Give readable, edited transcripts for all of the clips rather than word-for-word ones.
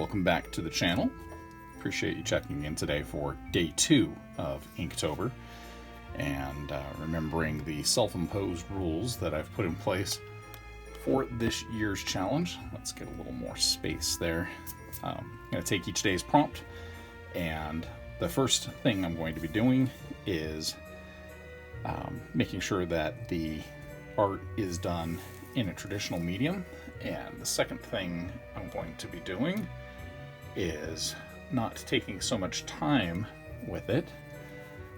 welcome back to the channel. Appreciate you checking in today for day 2 of Inktober and remembering the self-imposed rules that I've put in place for this year's challenge. Let's get a little more space there. I'm going to take each day's prompt, and the first thing I'm going to be doing is making sure that the art is done in a traditional medium, and the second thing I'm going to be doing is not taking so much time with it.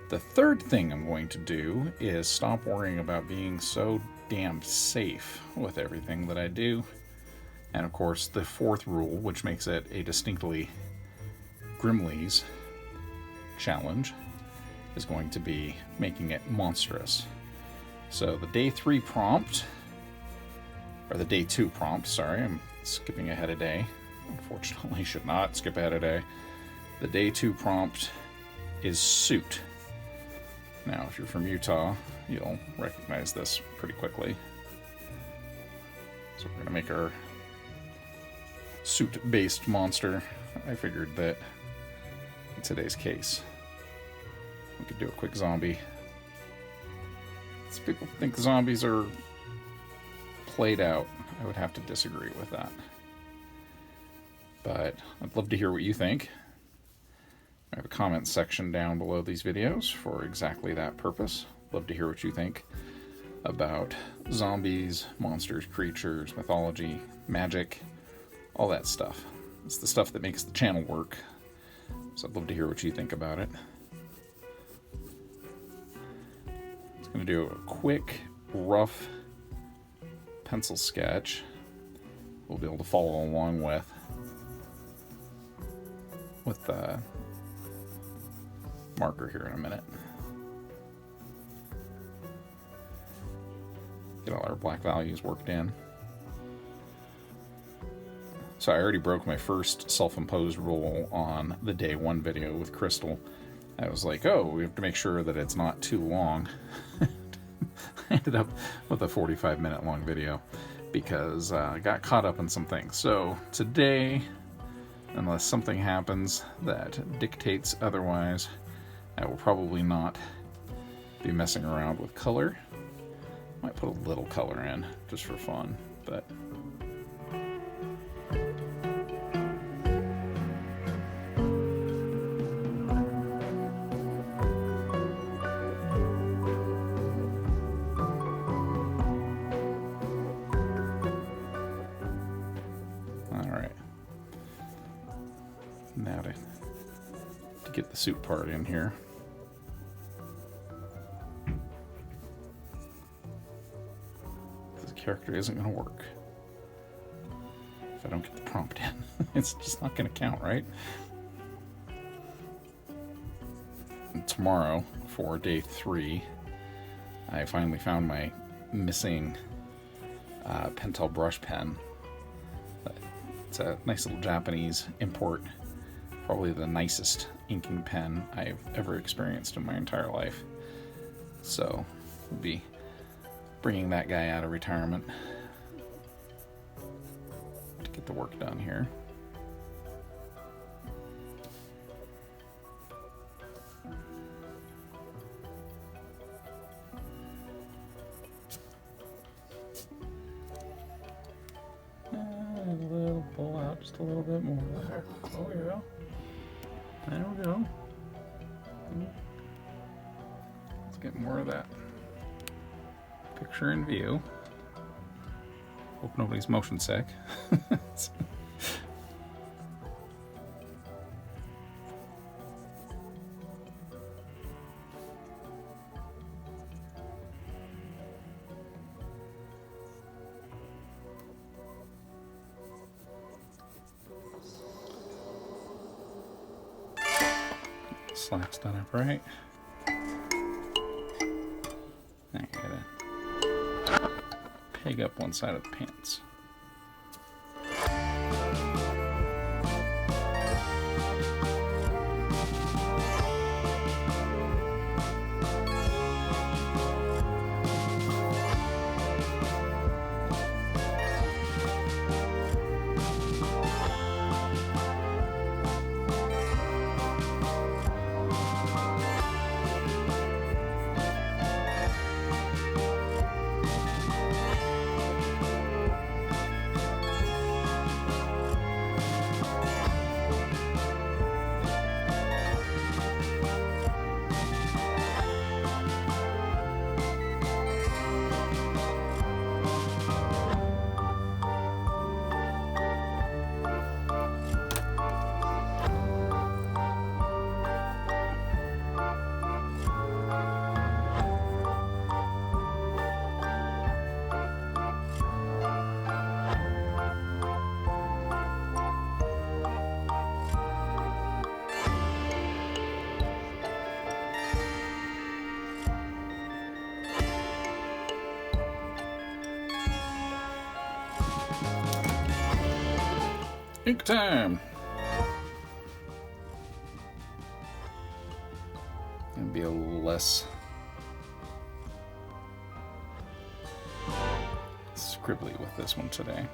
The third thing I'm going to do is stop worrying about being so damn safe with everything that I do. And of course, the fourth rule, which makes it a distinctly Grimmleighs challenge, is going to be making it monstrous. So the day 3 prompt, or the day 2 prompt, sorry, I'm skipping ahead a day. Unfortunately, should not skip ahead a day. The day 2 prompt is suit. Now, if you're from Utah, you'll recognize this pretty quickly. So we're going to make our suit-based monster. I figured that in today's case, we could do a quick zombie. Some people think zombies are played out. I would have to disagree with that. But I'd love to hear what you think. I have a comment section down below these videos for exactly that purpose. Love to hear what you think about zombies, monsters, creatures, mythology, magic, all that stuff. It's the stuff that makes the channel work. So I'd love to hear what you think about it. I'm going to do a quick, rough pencil sketch we'll be able to follow along with the marker here in a minute. Get all our black values worked in. So I already broke my first self-imposed rule on the day 1 video with Crystal. I was like, oh, we have to make sure that it's not too long. I ended up with a 45-minute long video because I got caught up in some things. So today, unless something happens that dictates otherwise, I will probably not be messing around with color. Might put a little color in just for fun, but now to get the suit part in here. This character isn't going to work if I don't get the prompt in. It's just not going to count, right? And tomorrow, for day 3, I finally found my missing Pentel Brush Pen. It's a nice little Japanese import. Probably the nicest inking pen I've ever experienced in my entire life. So we'll be bringing that guy out of retirement to get the work done here. A little pull out just a little bit more there. Oh yeah. There we go. Let's get more of that picture in view. Hope nobody's motion sick. Slacks done up right. Now you gotta peg up one side of the pants. Ink time! Gonna be a little less scribbly with this one today.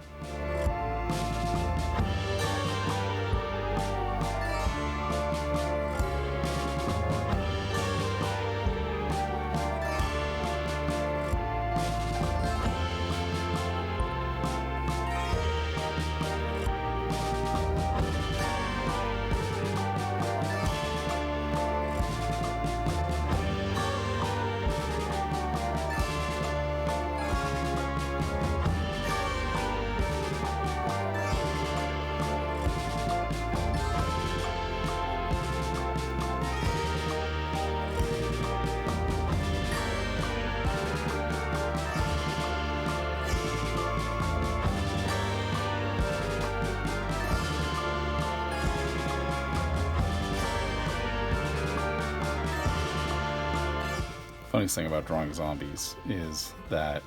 Funniest thing about drawing zombies is that,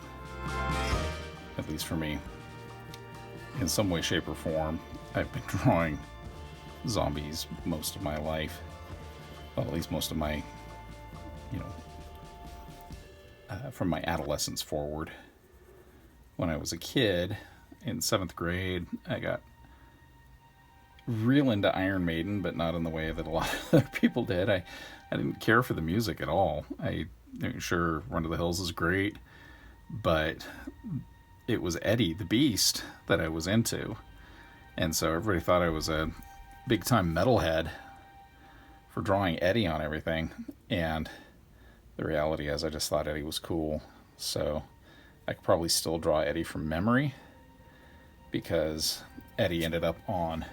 at least for me, in some way, shape, or form, I've been drawing zombies most of my life. Well, at least most of my, from my adolescence forward. When I was a kid, in 7th grade, I got real into Iron Maiden, but not in the way that a lot of other people did. I didn't care for the music at all. Sure, Run to the Hills is great, but it was Eddie the Beast that I was into. And so everybody thought I was a big-time metalhead for drawing Eddie on everything. And the reality is I just thought Eddie was cool. So I could probably still draw Eddie from memory because Eddie ended up on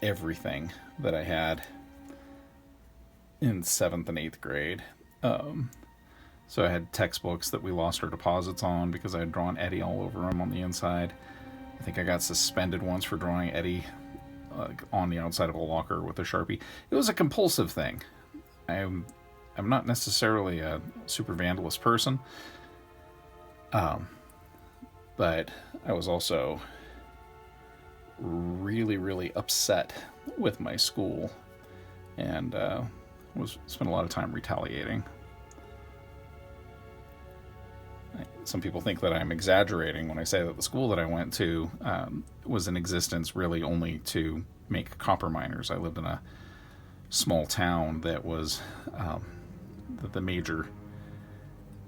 everything that I had in 7th and 8th grade. So I had textbooks that we lost our deposits on because I had drawn Eddie all over them on the inside. I think I got suspended once for drawing Eddie on the outside of a locker with a Sharpie. It was a compulsive thing. I'm not necessarily a super vandalous person, but I was also really, really upset with my school and spent a lot of time retaliating. Some people think that I'm exaggerating when I say that the school that I went to was in existence really only to make copper miners. I lived in a small town that was the major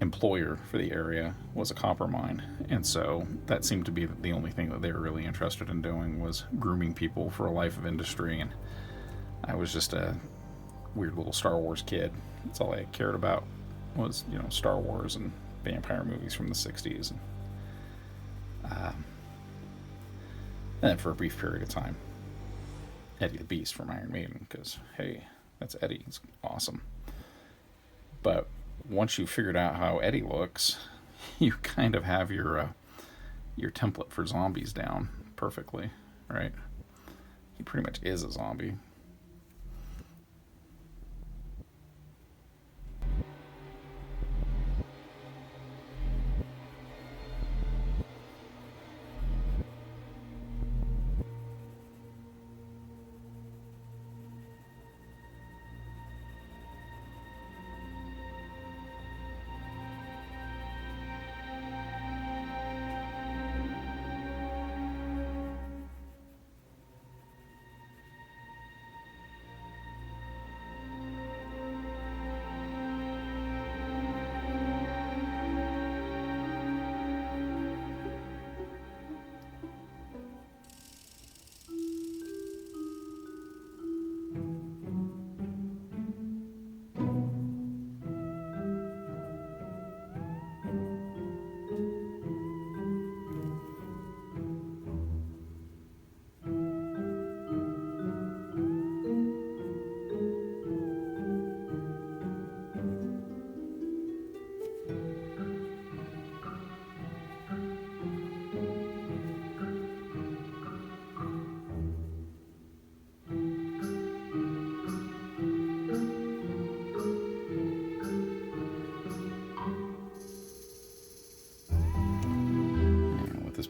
employer for the area was a copper mine, and so that seemed to be the only thing that they were really interested in doing was grooming people for a life of industry. And I was just a weird little Star Wars kid. That's all I cared about was Star Wars and vampire movies from the 60s, and then for a brief period of time Eddie the Beast from Iron Maiden, because hey, that's Eddie, it's awesome. But once you've figured out how Eddie looks, you kind of have your template for zombies down perfectly, right? He pretty much is a zombie.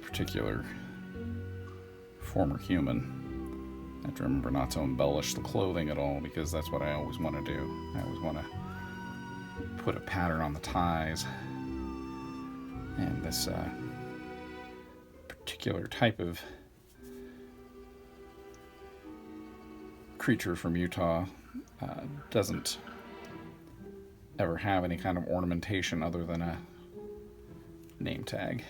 particular former human. I have to remember not to embellish the clothing at all, because that's what I always want to do. I always want to put a pattern on the ties. And this particular type of creature from Utah doesn't ever have any kind of ornamentation other than a name tag.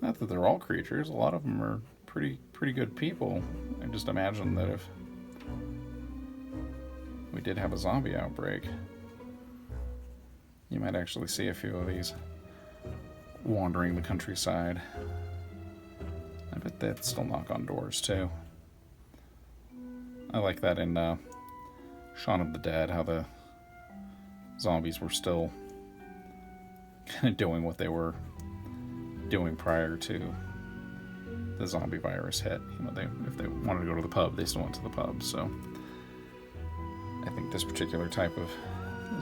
Not that they're all creatures. A lot of them are pretty good people. I just imagine that if we did have a zombie outbreak, you might actually see a few of these wandering the countryside. I bet they'd still knock on doors too. I like that in Shaun of the Dead, how the zombies were still kind of doing what they were doing prior to the zombie virus hit. You know, if they wanted to go to the pub, they still went to the pub. So I think this particular type of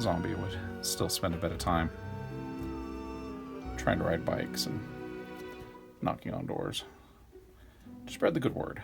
zombie would still spend a bit of time trying to ride bikes and knocking on doors to spread the good word.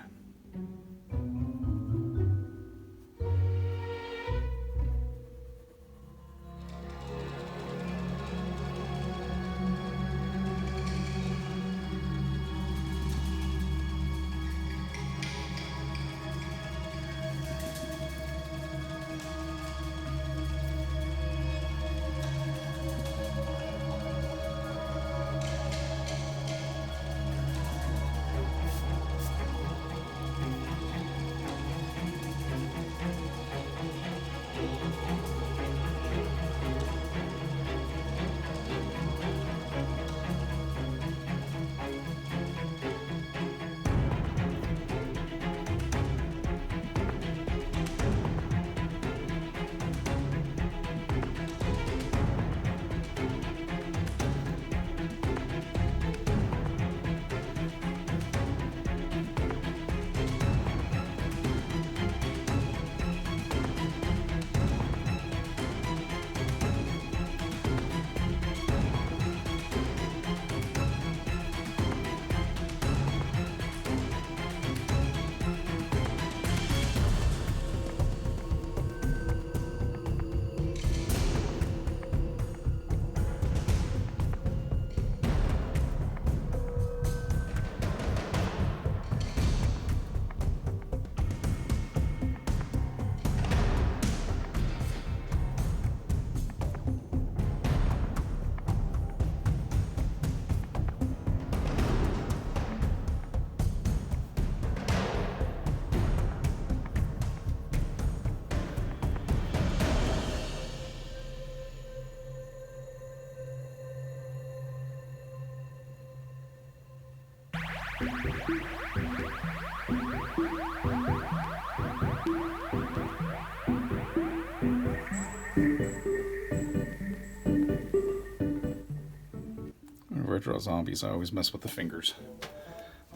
Whenever I draw zombies, I always mess with the fingers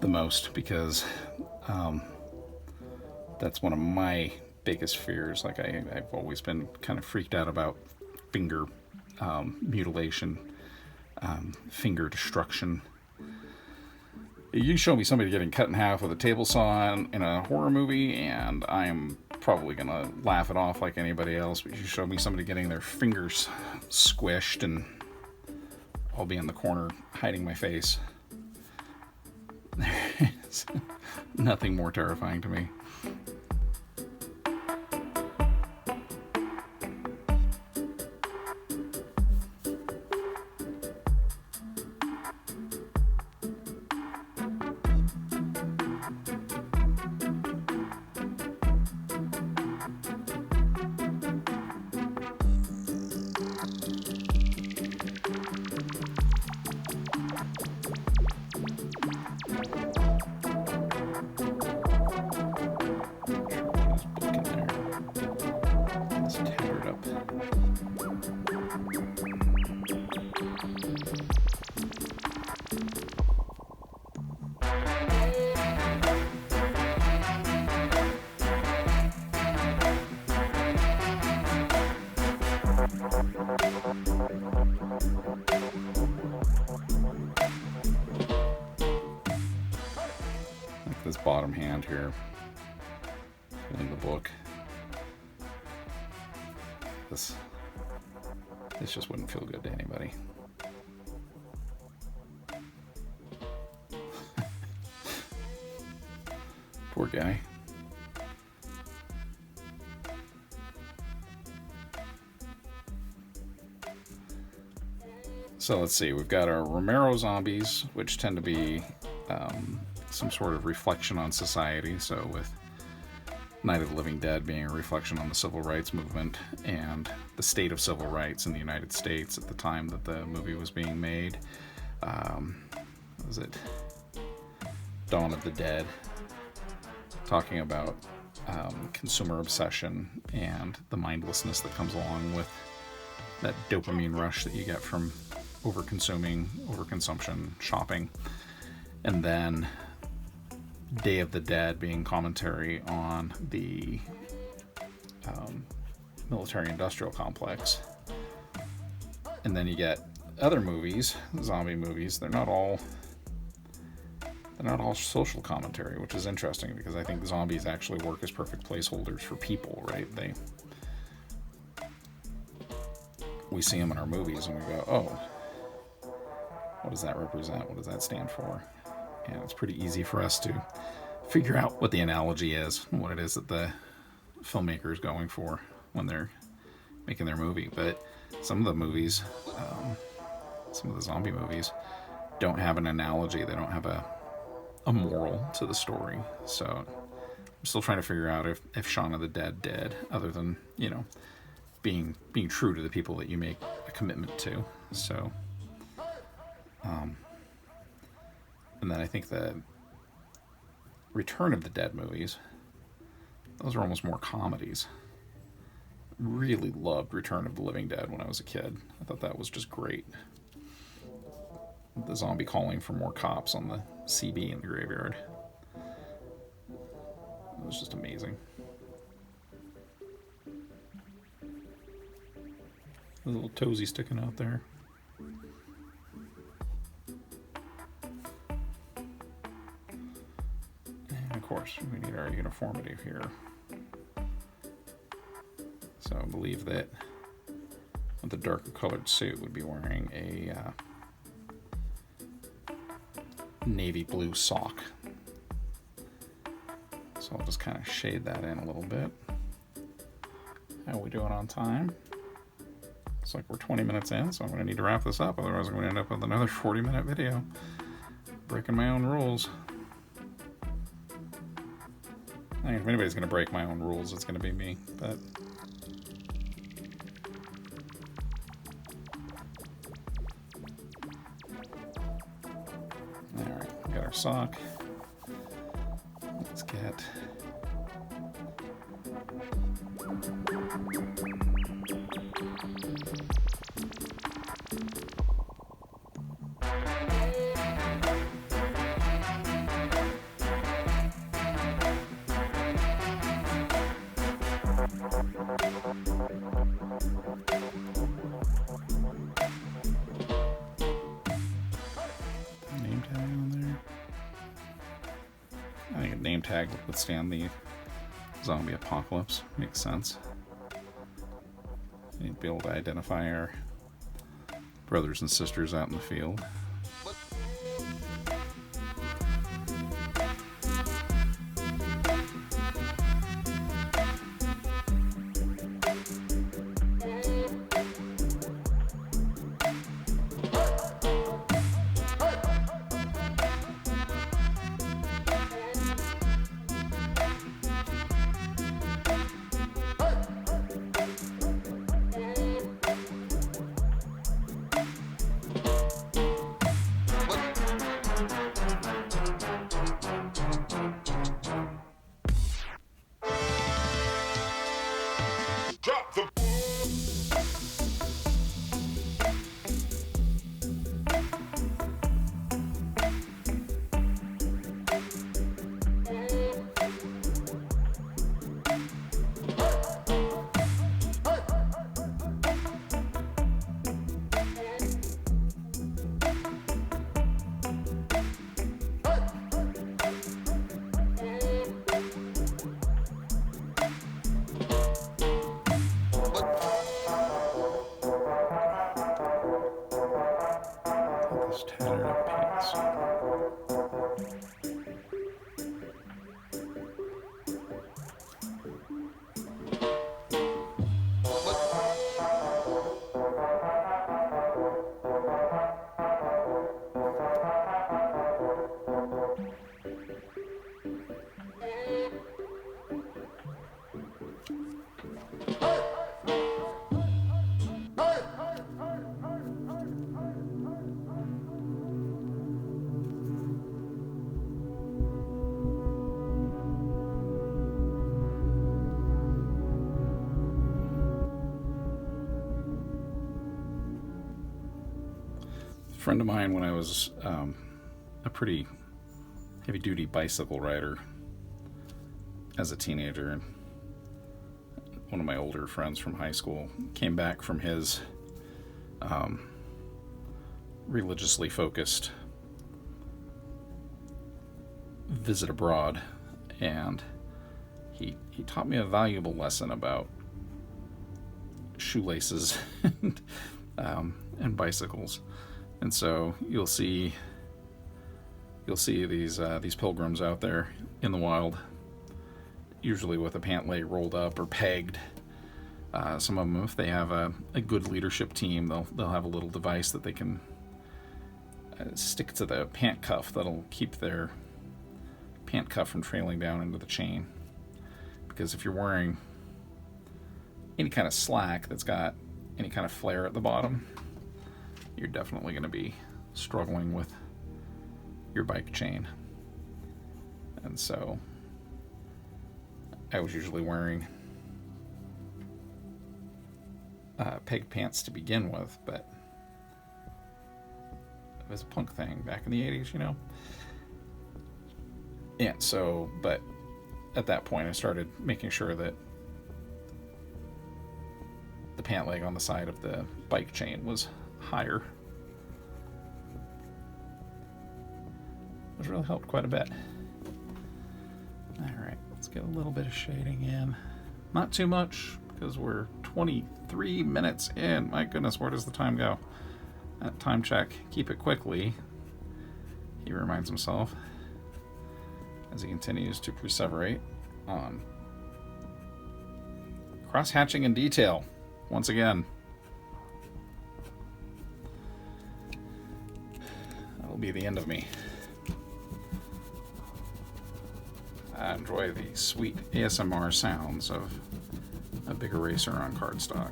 the most, because that's one of my biggest fears. Like I've always been kind of freaked out about finger mutilation, finger destruction. You show me somebody getting cut in half with a table saw in a horror movie, and I am probably going to laugh it off like anybody else. But you show me somebody getting their fingers squished, and I'll be in the corner hiding my face. There's nothing more terrifying to me. hand here, holding the book. This just wouldn't feel good to anybody. Poor guy. So let's see, we've got our Romero zombies, which tend to be some sort of reflection on society. So with Night of the Living Dead being a reflection on the civil rights movement and the state of civil rights in the United States at the time that the movie was being made. Was it Dawn of the Dead? Talking about consumer obsession and the mindlessness that comes along with that dopamine rush that you get from overconsumption, shopping. And then Day of the Dead being commentary on the military-industrial complex. And then you get other movies, zombie movies. They're not all social commentary, which is interesting because I think zombies actually work as perfect placeholders for people, right? We see them in our movies and we go, oh, what does that represent? What does that stand for? And it's pretty easy for us to figure out what the analogy is, what it is that the filmmaker is going for when they're making their movie. But some of the movies, some of the zombie movies, don't have an analogy. They don't have a moral to the story. So I'm still trying to figure out if Shaun of the Dead did, other than, being true to the people that you make a commitment to. So, and then I think the Return of the Dead movies, those are almost more comedies. Really loved Return of the Living Dead when I was a kid. I thought that was just great. The zombie calling for more cops on the CB in the graveyard. It was just amazing. A little toesy sticking out there. And of course, we need our uniformity here. So I believe that with the darker colored suit would be wearing a navy blue sock. So I'll just kind of shade that in a little bit. How are we doing on time? Looks like we're 20 minutes in, so I'm going to need to wrap this up. Otherwise, I'm going to end up with another 40-minute video. Breaking my own rules. I mean, if anybody's going to break my own rules, it's going to be me. But alright, we got our sock. Let's get name tag on there. I think a name tag would withstand the zombie apocalypse. Makes sense. You'd be able to identify our brothers and sisters out in the field. friend of mine when I was a pretty heavy-duty bicycle rider as a teenager, and one of my older friends from high school came back from his religiously focused visit abroad, and he taught me a valuable lesson about shoelaces and bicycles. And so you'll see these pilgrims out there in the wild, usually with a pant leg rolled up or pegged. Some of them, if they have a good leadership team, they'll have a little device that they can stick to the pant cuff that'll keep their pant cuff from trailing down into the chain. Because if you're wearing any kind of slack that's got any kind of flare at the bottom, you're definitely going to be struggling with your bike chain. And so I was usually wearing peg pants to begin with, but it was a punk thing back in the 80s, you know? And so, but at that point I started making sure that the pant leg on the side of the bike chain was higher, which really helped quite a bit. Alright, let's get a little bit of shading in. Not too much, because we're 23 minutes in. My goodness, where does the time go? Time check. Keep it quickly, he reminds himself as he continues to perseverate on cross-hatching in detail once again. That'll be the end of me. I enjoy the sweet ASMR sounds of a big eraser on cardstock.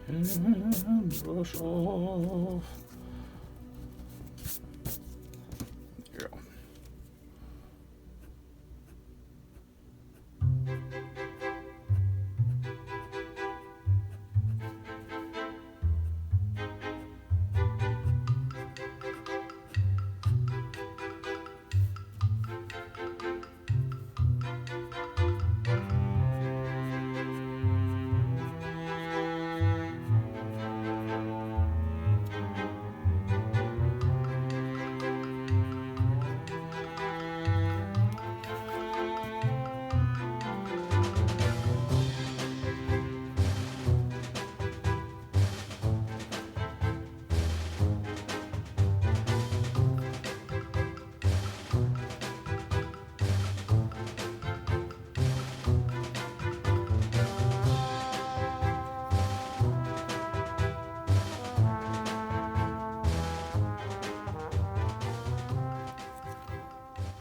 And brush off. There you go.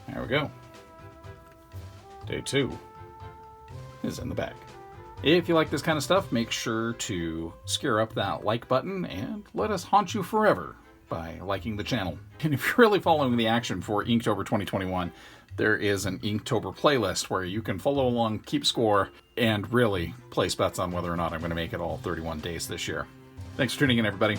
There we go. Day 2 is in the bag. If you like this kind of stuff, make sure to scare up that like button and let us haunt you forever by liking the channel. And if you're really following the action for Inktober 2021, there is an Inktober playlist where you can follow along, keep score, and really place bets on whether or not I'm going to make it all 31 days this year. Thanks for tuning in, everybody.